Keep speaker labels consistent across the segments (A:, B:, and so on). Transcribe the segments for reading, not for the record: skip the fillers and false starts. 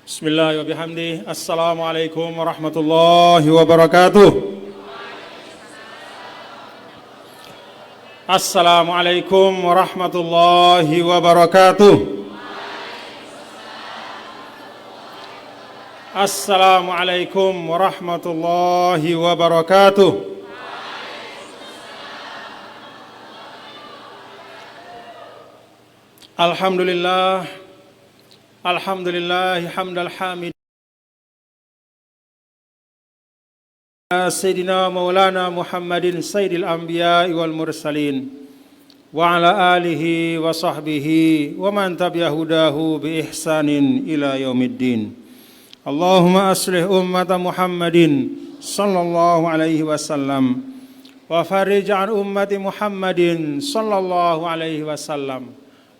A: Bismillah wa bihamdi. Assalamualaikum warahmatullahi wabarakatuh. Assalamualaikum warahmatullahi wabarakatuh. Assalamualaikum warahmatullahi wabarakatuh. Alhamdulillah. Alhamdulillah hamdal hamid. Sayyidina Maulana Muhammadin Sayyidil Anbiya wal Mursalin wa ala alihi wa sahbihi wa man tabi'a hudahu bi ihsanin ila yaumiddin. Allahumma aslih ummata Muhammadin sallallahu alaihi wasallam wa farij an ummati Muhammadin sallallahu alaihi wasallam.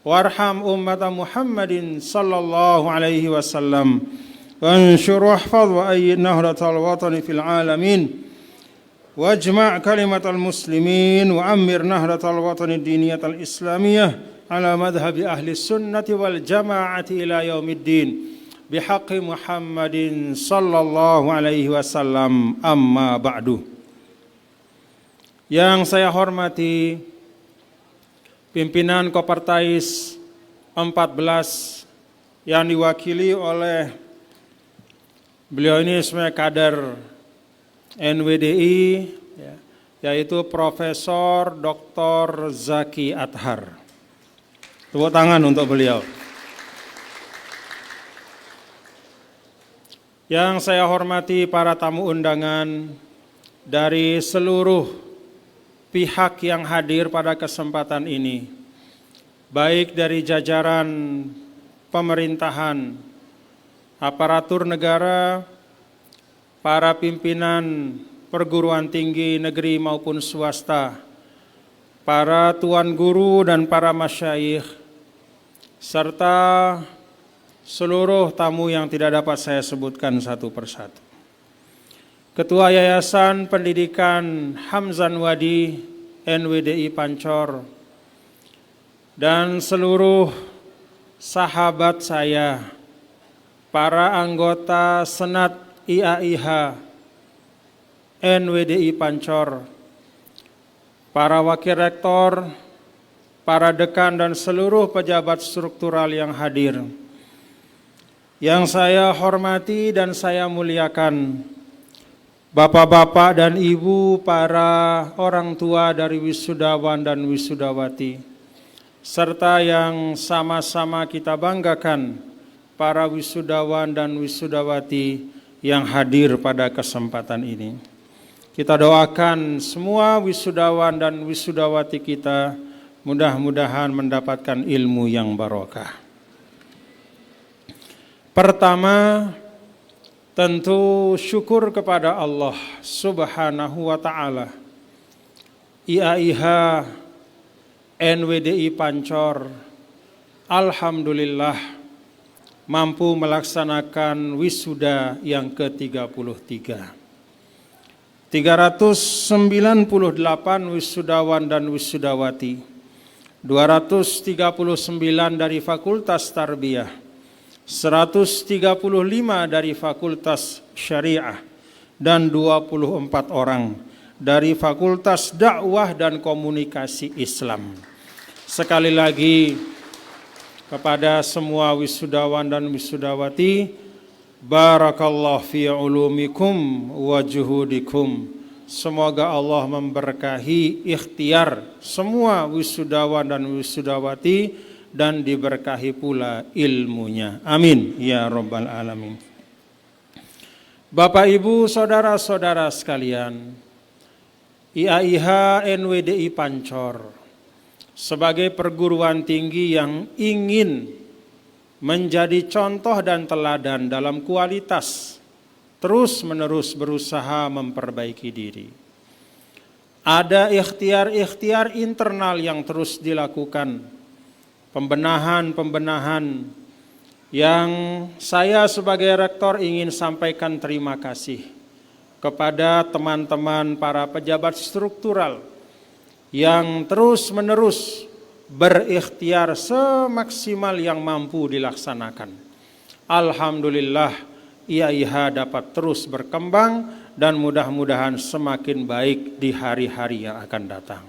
A: Warham ummata Muhammadin sallallahu alaihi wasallam wanshur wahfaz wa ayyid nahratal watani fil alamin wajma' kalimatal muslimin wa ammir nahratal watani diniyatal islamiyah ala madhhabi ahli sunnati wal jama'ati ila yaumiddin bihaqqi Muhammadin sallallahu alaihi wasallam amma ba'du. Yang saya hormati pimpinan Kopertais 14 yang diwakili oleh beliau ini sebagai kader NWDI, yaitu Profesor Dr. Zaki Athar. Tepuk tangan untuk beliau. Yang saya hormati para tamu undangan dari seluruh pihak yang hadir pada kesempatan ini, baik dari jajaran pemerintahan, aparatur negara, para pimpinan perguruan tinggi negeri maupun swasta, para tuan guru dan para masyayikh, serta seluruh tamu yang tidak dapat saya sebutkan satu persatu. Ketua Yayasan Pendidikan Hamzan Wadi NWDI Pancor dan seluruh sahabat saya, para anggota Senat IAIH NWDI Pancor, para wakil rektor, para dekan dan seluruh pejabat struktural yang hadir. Yang saya hormati dan saya muliakan, Bapak-bapak dan ibu, para orang tua dari wisudawan dan wisudawati, serta yang sama-sama kita banggakan, para wisudawan dan wisudawati yang hadir pada kesempatan ini. Kita doakan semua wisudawan dan wisudawati kita mudah-mudahan mendapatkan ilmu yang barokah. Pertama, tentu syukur kepada Allah Subhanahu wa ta'ala. IAIH NWDI Pancor alhamdulillah mampu melaksanakan wisuda yang ke-33. 398 wisudawan dan wisudawati, 239 dari Fakultas Tarbiyah, 135 dari Fakultas Syariah dan 24 orang dari Fakultas Dakwah dan Komunikasi Islam. Sekali lagi kepada semua wisudawan dan wisudawati, barakallahu fi ulumikum wa juhudikum. Semoga Allah memberkahi ikhtiar semua wisudawan dan wisudawati dan diberkahi pula ilmunya. Amin ya rabbal alamin. Bapak Ibu, saudara-saudara sekalian, IAIH NWDI Pancor sebagai perguruan tinggi yang ingin menjadi contoh dan teladan dalam kualitas, terus-menerus berusaha memperbaiki diri. Ada ikhtiar-ikhtiar internal yang terus dilakukan, pembenahan yang saya sebagai rektor ingin sampaikan terima kasih kepada teman-teman para pejabat struktural yang terus-menerus berikhtiar semaksimal yang mampu dilaksanakan. Alhamdulillah IAIH dapat terus berkembang dan mudah-mudahan semakin baik di hari-hari yang akan datang.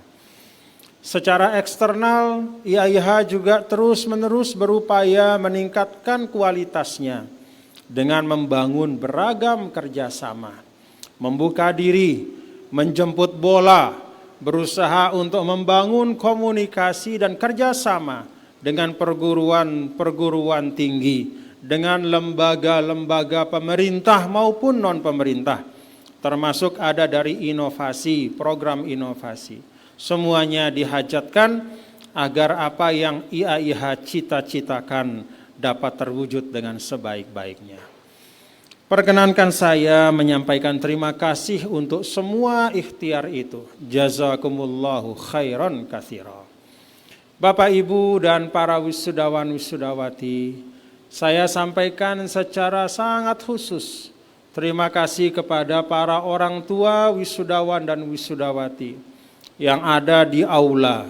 A: Secara eksternal, IAIH juga terus-menerus berupaya meningkatkan kualitasnya dengan membangun beragam kerjasama, membuka diri, menjemput bola, berusaha untuk membangun komunikasi dan kerjasama dengan perguruan tinggi, dengan lembaga-lembaga pemerintah maupun non-pemerintah, termasuk ada dari inovasi, program inovasi. Semuanya dihajatkan agar apa yang IAIH cita-citakan dapat terwujud dengan sebaik-baiknya. Perkenankan saya menyampaikan terima kasih untuk semua ikhtiar itu. Jazakumullahu khairan katsira. Bapak, Ibu, dan para wisudawan-wisudawati, saya sampaikan secara sangat khusus terima kasih kepada para orang tua wisudawan dan wisudawati yang ada di aula,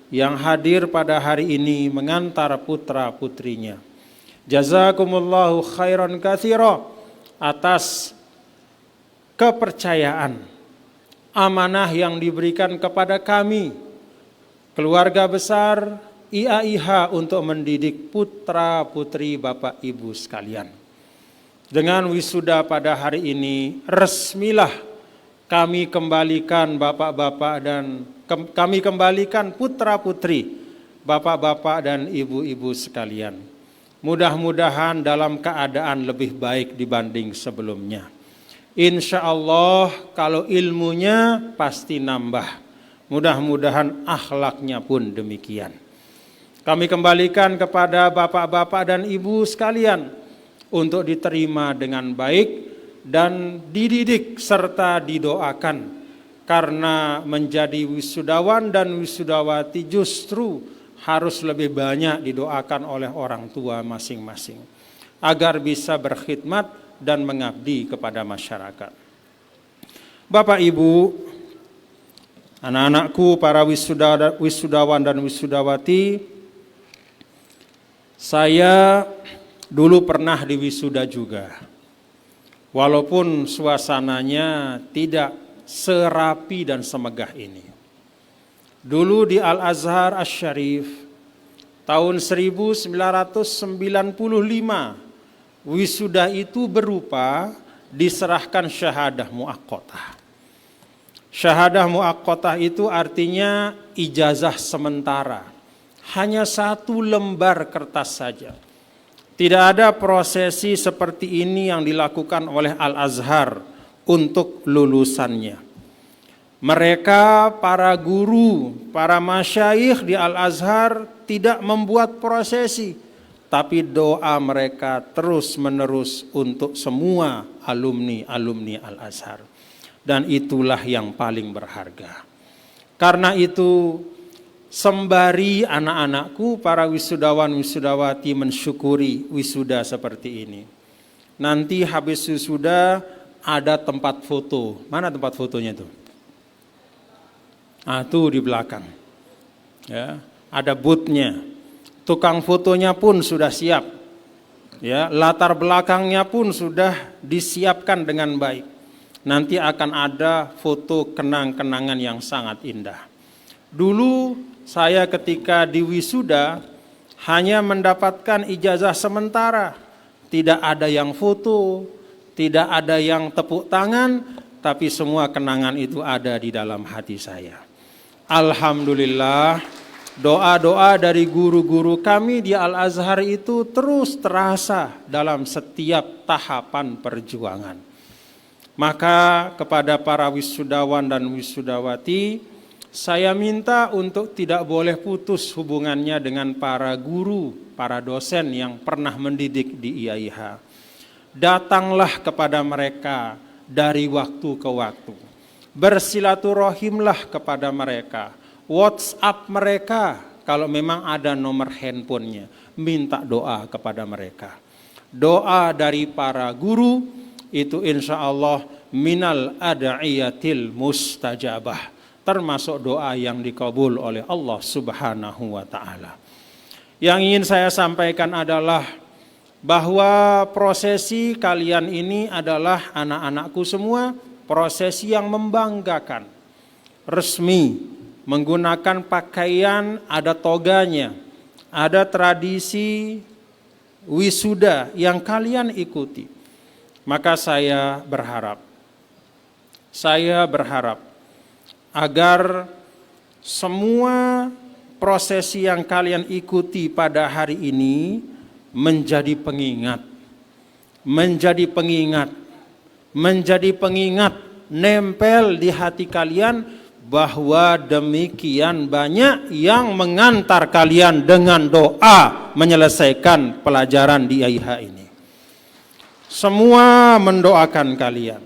A: yang hadir pada hari ini mengantar putra-putrinya. Jazakumullahu khairan katsira atas kepercayaan, amanah yang diberikan kepada kami, keluarga besar IAIH, untuk mendidik putra-putri Bapak Ibu sekalian. Dengan wisuda pada hari ini, resmilah kami kembalikan bapak-bapak dan kami kembalikan putra-putri bapak-bapak dan ibu-ibu sekalian. Mudah-mudahan dalam keadaan lebih baik dibanding sebelumnya. Insya Allah kalau ilmunya pasti nambah. Mudah-mudahan akhlaknya pun demikian. Kami kembalikan kepada bapak-bapak dan ibu sekalian untuk diterima dengan baik dan dididik serta didoakan, karena menjadi wisudawan dan wisudawati justru harus lebih banyak didoakan oleh orang tua masing-masing agar bisa berkhidmat dan mengabdi kepada masyarakat. Bapak Ibu, anak-anakku, para wisudawan dan wisudawati, saya dulu pernah diwisuda juga. Walaupun suasananya tidak serapi dan semegah ini. Dulu di Al-Azhar Asy-Syarif tahun 1995, wisuda itu berupa diserahkan syahadah muaqqathah. Syahadah muaqqathah itu artinya ijazah sementara. Hanya satu lembar kertas saja. Tidak ada prosesi seperti ini yang dilakukan oleh Al-Azhar untuk lulusannya. Mereka, para guru, para masyayikh di Al-Azhar tidak membuat prosesi, tapi doa mereka terus-menerus untuk semua alumni-alumni Al-Azhar. Dan itulah yang paling berharga. Karena itu, sembari anak-anakku, para wisudawan-wisudawati mensyukuri wisuda seperti ini. Nanti habis wisuda ada tempat foto. Mana tempat fotonya itu? Tuh di belakang. Ya, ada boothnya. Tukang fotonya pun sudah siap. Ya, latar belakangnya pun sudah disiapkan dengan baik. Nanti akan ada foto kenang-kenangan yang sangat indah. Dulu saya ketika di wisuda hanya mendapatkan ijazah sementara. Tidak ada yang foto, tidak ada yang tepuk tangan, tapi semua kenangan itu ada di dalam hati saya. Alhamdulillah, doa-doa dari guru-guru kami di Al-Azhar itu terus terasa dalam setiap tahapan perjuangan. Maka kepada para wisudawan dan wisudawati, saya minta untuk tidak boleh putus hubungannya dengan para guru, para dosen yang pernah mendidik di IAIH. Datanglah kepada mereka dari waktu ke waktu. Bersilaturahimlah kepada mereka. WhatsApp mereka kalau memang ada nomor handphonenya. Minta doa kepada mereka. Doa dari para guru itu insya Allah minal ad'iyatil mustajabah. Termasuk doa yang dikabul oleh Allah Subhanahu wa ta'ala. Yang ingin saya sampaikan adalah bahwa prosesi kalian ini adalah anak-anakku semua, prosesi yang membanggakan, resmi, menggunakan pakaian, ada toganya, ada tradisi wisuda yang kalian ikuti. Maka saya berharap agar semua prosesi yang kalian ikuti pada hari ini menjadi pengingat, nempel di hati kalian bahwa demikian banyak yang mengantar kalian dengan doa menyelesaikan pelajaran di IH ini. Semua mendoakan kalian.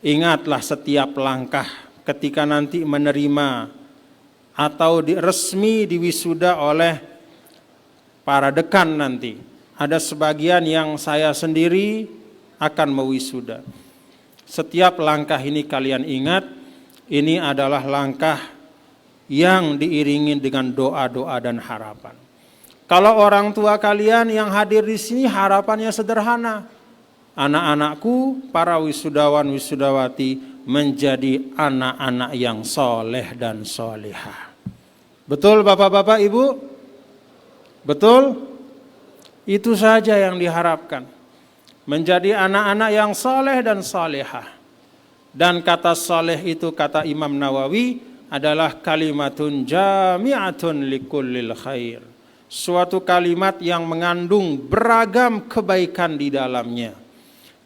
A: Ingatlah setiap langkah ketika nanti menerima atau resmi diwisuda oleh para dekan nanti. Ada sebagian yang saya sendiri akan mewisuda. Setiap langkah ini kalian ingat, ini adalah langkah yang diiringi dengan doa-doa dan harapan. Kalau orang tua kalian yang hadir di sini harapannya sederhana. Anak-anakku, para wisudawan wisudawati menjadi anak-anak yang soleh dan solehah. Betul Bapak-bapak Ibu? Betul? Itu saja yang diharapkan. Menjadi anak-anak yang soleh dan solehah. Dan kata soleh itu kata Imam Nawawi adalah kalimatun jami'atun likullil khair. Suatu kalimat yang mengandung beragam kebaikan di dalamnya.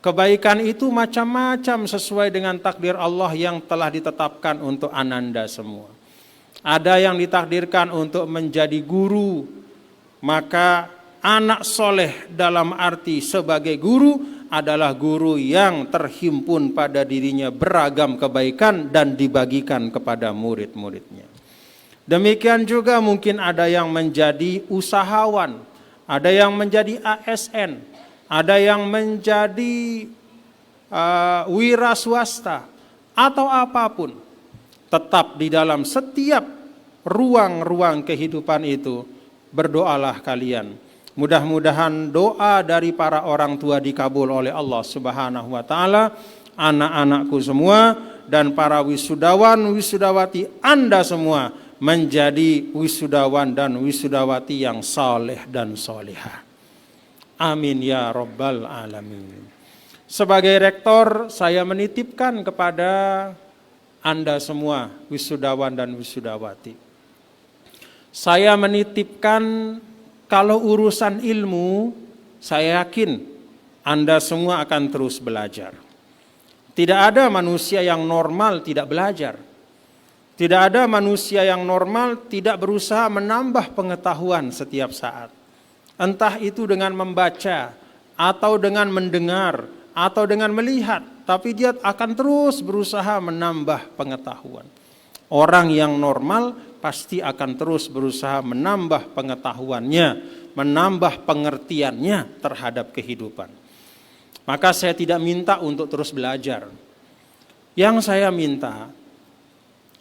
A: Kebaikan itu macam-macam sesuai dengan takdir Allah yang telah ditetapkan untuk ananda semua. Ada yang ditakdirkan untuk menjadi guru, maka anak soleh dalam arti sebagai guru adalah guru yang terhimpun pada dirinya beragam kebaikan dan dibagikan kepada murid-muridnya. Demikian juga mungkin ada yang menjadi usahawan, ada yang menjadi ASN, ada yang menjadi wira swasta atau apapun. Tetap di dalam setiap ruang-ruang kehidupan itu berdoalah kalian. Mudah-mudahan doa dari para orang tua dikabul oleh Allah Subhanahu wa taala, anak-anakku semua dan para wisudawan wisudawati Anda semua menjadi wisudawan dan wisudawati yang saleh dan solehah. Amin ya rabbal alamin. Sebagai rektor saya menitipkan kepada Anda semua wisudawan dan wisudawati. Saya menitipkan kalau urusan ilmu, saya yakin Anda semua akan terus belajar. Tidak ada manusia yang normal tidak belajar. Tidak ada manusia yang normal tidak berusaha menambah pengetahuan setiap saat. Entah itu dengan membaca, atau dengan mendengar, atau dengan melihat. Tapi dia akan terus berusaha menambah pengetahuan. Orang yang normal pasti akan terus berusaha menambah pengetahuannya, menambah pengertiannya terhadap kehidupan. Maka saya tidak minta untuk terus belajar. Yang saya minta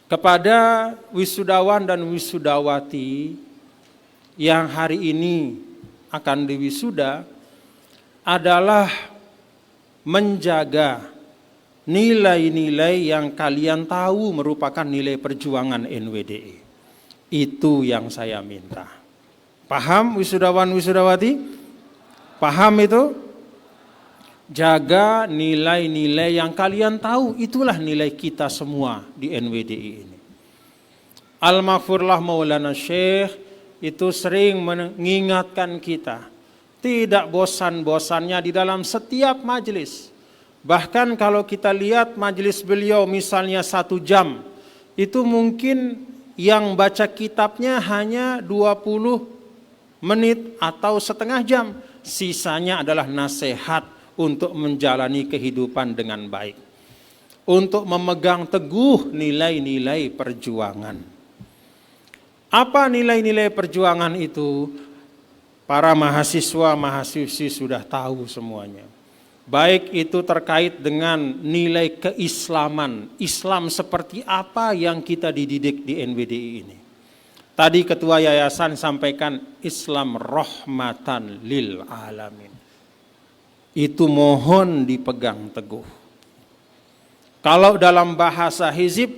A: kepada wisudawan dan wisudawati yang hari ini akan diwisuda adalah menjaga nilai-nilai yang kalian tahu merupakan nilai perjuangan NWDI. Itu yang saya minta. Paham wisudawan wisudawati? Paham itu? Jaga nilai-nilai yang kalian tahu, itulah nilai kita semua di NWDI ini. Al-Maghfurlah Maulana Syekh itu sering mengingatkan kita, tidak bosan-bosannya di dalam setiap majelis. Bahkan kalau kita lihat majelis beliau misalnya 1 jam, itu mungkin yang baca kitabnya hanya 20 menit atau setengah jam. Sisanya adalah nasihat untuk menjalani kehidupan dengan baik. Untuk memegang teguh nilai-nilai perjuangan. Apa nilai-nilai perjuangan itu? Para mahasiswa-mahasiswi sudah tahu semuanya. Baik itu terkait dengan nilai keislaman. Islam seperti apa yang kita dididik di NWDI ini. Tadi Ketua Yayasan sampaikan Islam rahmatan lil alamin. itu mohon dipegang teguh. Kalau dalam bahasa hizib,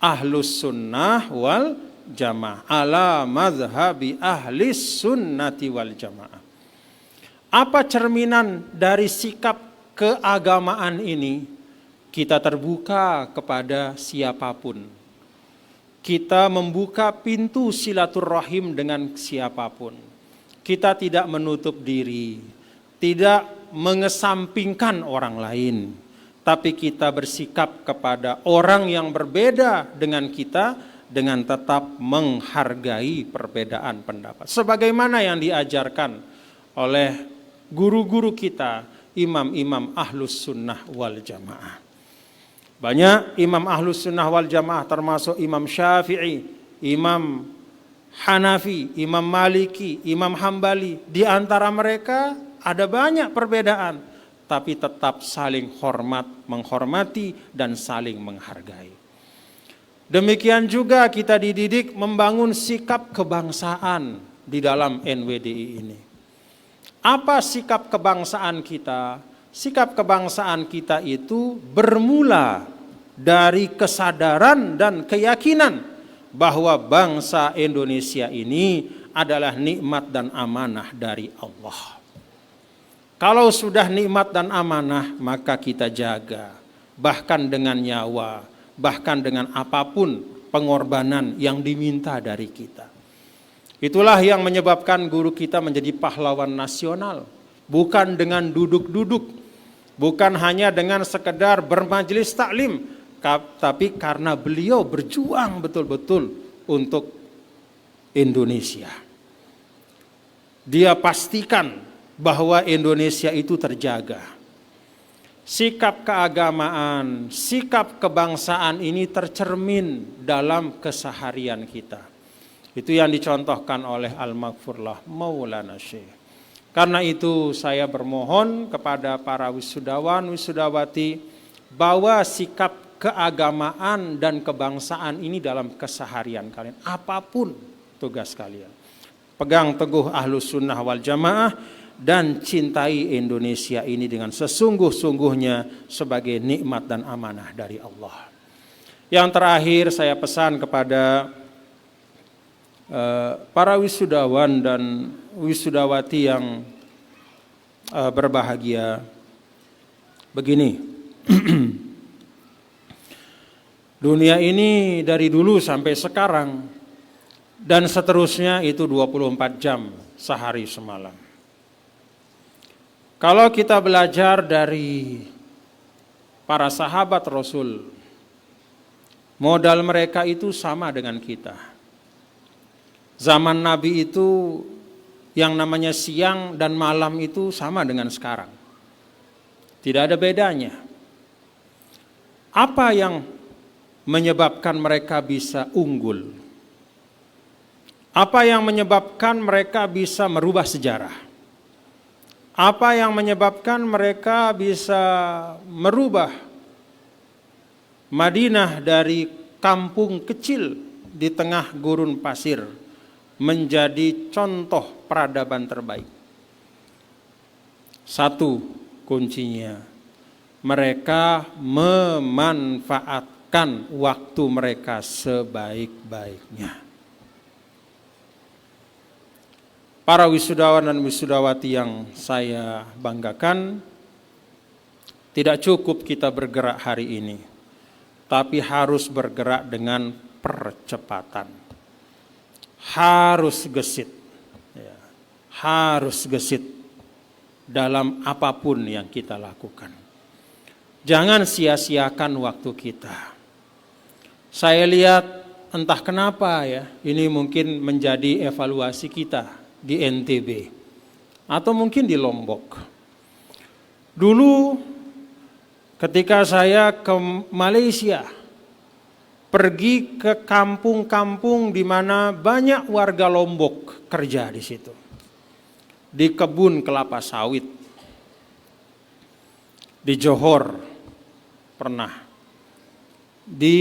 A: ahlus sunnah wal jamaah, ala madhabi ahlis sunnati wal jamaah. Apa cerminan dari sikap keagamaan ini? Kita terbuka kepada siapapun. Kita membuka pintu silaturahim dengan siapapun. Kita tidak menutup diri, tidak mengesampingkan orang lain, tapi kita bersikap kepada orang yang berbeda dengan kita dengan tetap menghargai perbedaan pendapat. Sebagaimana yang diajarkan oleh guru-guru kita, imam-imam ahlus sunnah wal jamaah. Banyak imam ahlus sunnah wal jamaah termasuk Imam Syafi'i, Imam Hanafi, Imam Maliki, Imam Hambali. Di antara mereka ada banyak perbedaan, tapi tetap saling hormat, menghormati dan saling menghargai. Demikian juga kita dididik membangun sikap kebangsaan di dalam NWDI ini. Apa sikap kebangsaan kita? Sikap kebangsaan kita itu bermula dari kesadaran dan keyakinan bahwa bangsa Indonesia ini adalah nikmat dan amanah dari Allah. Kalau sudah nikmat dan amanah, maka kita jaga, bahkan dengan nyawa, bahkan dengan apapun pengorbanan yang diminta dari kita. Itulah yang menyebabkan guru kita menjadi pahlawan nasional. Bukan dengan duduk-duduk, bukan hanya dengan sekedar bermajelis taklim, tapi karena beliau berjuang betul-betul untuk Indonesia. Dia pastikan bahwa Indonesia itu terjaga. Sikap keagamaan, sikap kebangsaan ini tercermin dalam keseharian kita. Itu yang dicontohkan oleh Al-Maghfurlah Maulana Syekh. Karena itu saya bermohon kepada para wisudawan, wisudawati, bawa sikap keagamaan dan kebangsaan ini dalam keseharian kalian. Apapun tugas kalian. Pegang teguh ahlus sunnah wal jamaah dan cintai Indonesia ini dengan sesungguh-sungguhnya sebagai nikmat dan amanah dari Allah. Yang terakhir saya pesan kepada para wisudawan dan wisudawati yang berbahagia, begini. Dunia ini dari dulu sampai sekarang dan seterusnya itu 24 jam sehari semalam. Kalau kita belajar dari para sahabat Rasul, modal mereka itu sama dengan kita. Zaman Nabi itu yang namanya siang dan malam itu sama dengan sekarang. Tidak ada bedanya. Apa yang menyebabkan mereka bisa unggul? Apa yang menyebabkan mereka bisa merubah sejarah? Apa yang menyebabkan mereka bisa merubah Madinah dari kampung kecil di tengah gurun pasir menjadi contoh peradaban terbaik? Satu kuncinya, mereka memanfaatkan waktu mereka sebaik-baiknya. Para wisudawan dan wisudawati yang saya banggakan, tidak cukup kita bergerak hari ini, tapi harus bergerak dengan percepatan. Harus gesit, ya, harus gesit dalam apapun yang kita lakukan. Jangan sia-siakan waktu kita. Saya lihat entah kenapa ya, ini mungkin menjadi evaluasi kita di NTB atau mungkin di Lombok. Dulu ketika saya ke Malaysia, pergi ke kampung-kampung di mana banyak warga Lombok kerja di situ. Di kebun kelapa sawit. Di Johor pernah. Di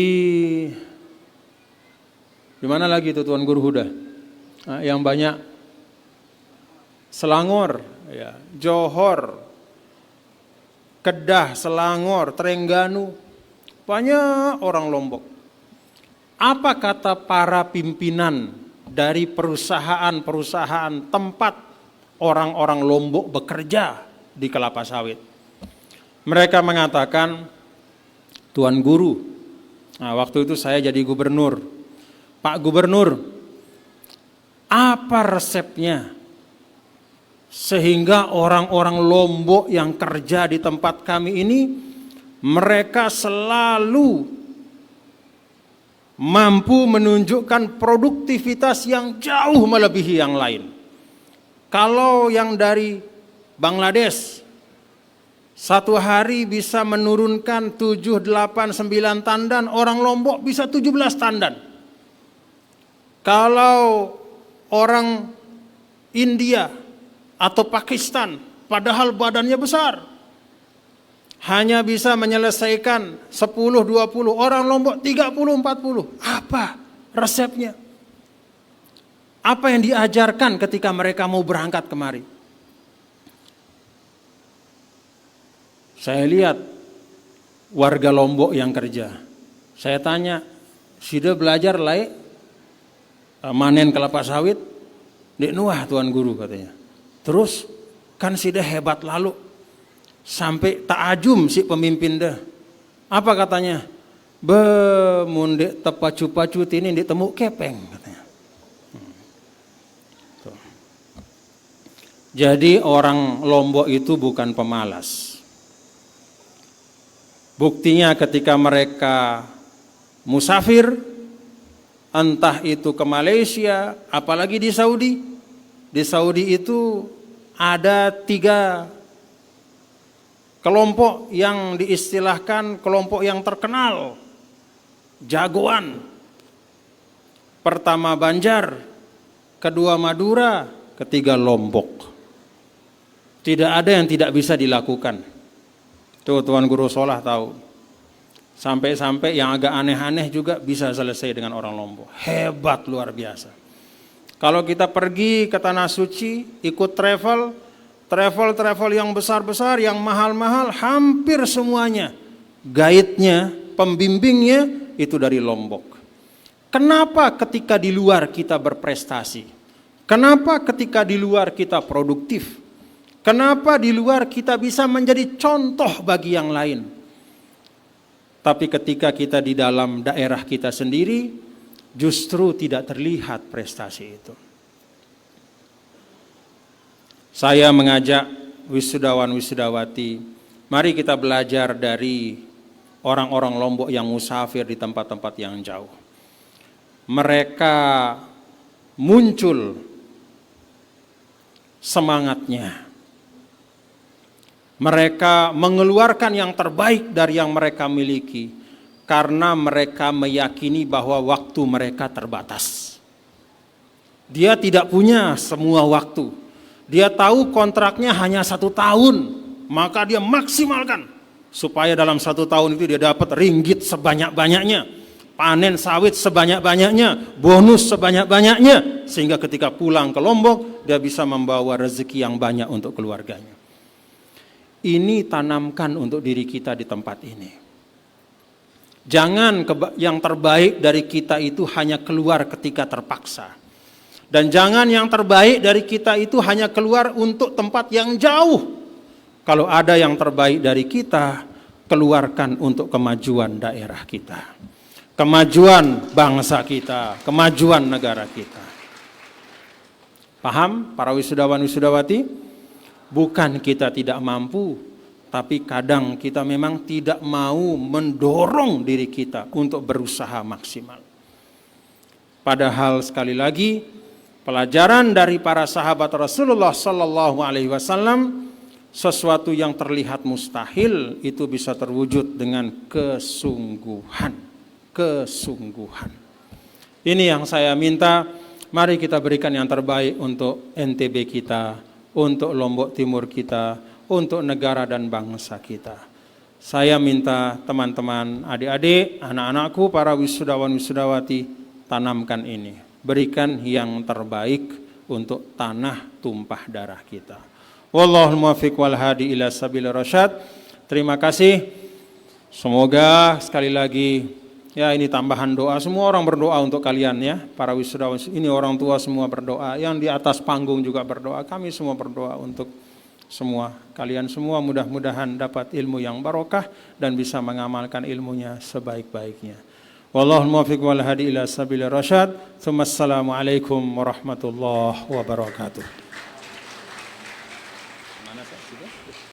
A: mana lagi itu Tuan Guru Huda? Yang banyak Selangor, ya, Johor, Kedah, Selangor, Trengganu, banyak orang Lombok. Apa kata para pimpinan dari perusahaan-perusahaan tempat orang-orang Lombok bekerja di kelapa sawit? Mereka mengatakan, Tuan Guru, nah waktu itu saya jadi gubernur, Pak Gubernur, apa resepnya sehingga orang-orang Lombok yang kerja di tempat kami ini, mereka selalu mampu menunjukkan produktivitas yang jauh melebihi yang lain. Kalau yang dari Bangladesh satu hari bisa menurunkan 7, 8, 9 tandan, orang Lombok bisa 17 tandan. Kalau orang India atau Pakistan, padahal badannya besar, hanya bisa menyelesaikan 10, 20, orang Lombok 30, 40. Apa resepnya? Apa yang diajarkan ketika mereka mau berangkat kemari? Saya lihat warga Lombok yang kerja. Saya tanya, sudah belajar lai manen kelapa sawit? Dek nuah Tuan Guru katanya. Terus kan sudah hebat lalu. Sampai takajum si pemimpin dah. Apa katanya? Mundek tepacu-pacu ini ditemu kepeng katanya. Jadi orang Lombok itu bukan pemalas. Buktinya ketika mereka musafir, entah itu ke Malaysia, apalagi di Saudi. Di Saudi itu ada 3 kelompok yang diistilahkan kelompok yang terkenal, jagoan. Pertama Banjar, kedua Madura, ketiga Lombok. Tidak ada yang tidak bisa dilakukan. Tuh Tuan Guru Solah tahu. Sampai-sampai yang agak aneh-aneh juga bisa selesai dengan orang Lombok. Hebat luar biasa. Kalau kita pergi ke Tanah Suci, ikut travel yang besar-besar, yang mahal-mahal, hampir semuanya guide-nya, pembimbingnya itu dari Lombok. Kenapa ketika di luar kita berprestasi? Kenapa ketika di luar kita produktif? Kenapa di luar kita bisa menjadi contoh bagi yang lain? Tapi ketika kita di dalam daerah kita sendiri, justru tidak terlihat prestasi itu. Saya mengajak wisudawan-wisudawati, mari kita belajar dari orang-orang Lombok yang musafir di tempat-tempat yang jauh. Mereka muncul semangatnya. Mereka mengeluarkan yang terbaik dari yang mereka miliki karena mereka meyakini bahwa waktu mereka terbatas. Dia tidak punya semua waktu. Dia tahu kontraknya hanya 1 tahun, maka dia maksimalkan supaya dalam 1 tahun itu dia dapat ringgit sebanyak-banyaknya, panen sawit sebanyak-banyaknya, bonus sebanyak-banyaknya, sehingga ketika pulang ke Lombok dia bisa membawa rezeki yang banyak untuk keluarganya. Ini tanamkan untuk diri kita di tempat ini. Jangan yang terbaik dari kita itu hanya keluar ketika terpaksa. Dan jangan yang terbaik dari kita itu hanya keluar untuk tempat yang jauh. Kalau ada yang terbaik dari kita, keluarkan untuk kemajuan daerah kita, kemajuan bangsa kita, kemajuan negara kita. Paham para wisudawan-wisudawati? Bukan kita tidak mampu, tapi kadang kita memang tidak mau mendorong diri kita untuk berusaha maksimal. Padahal sekali lagi, pelajaran dari para sahabat Rasulullah Sallallahu Alaihi Wasallam, sesuatu yang terlihat mustahil itu bisa terwujud dengan kesungguhan. Kesungguhan. Ini yang saya minta. Mari kita berikan yang terbaik untuk NTB kita, untuk Lombok Timur kita, untuk negara dan bangsa kita. Saya minta teman-teman, adik-adik, anak-anakku, para wisudawan-wisudawati, tanamkan ini. Berikan yang terbaik untuk tanah tumpah darah kita. Wallahul muwaffiq wal hadi ila sabil rasyad. Terima kasih. Semoga sekali lagi ya ini tambahan doa, semua orang berdoa untuk kalian ya, para wisudawan ini orang tua semua berdoa, yang di atas panggung juga berdoa, kami semua berdoa untuk semua kalian semua, mudah-mudahan dapat ilmu yang barokah dan bisa mengamalkan ilmunya sebaik-baiknya. Wallahul muwaffiq wal hadi ila sabilir rasyad. Assalamualaikum warahmatullahi wabarakatuh.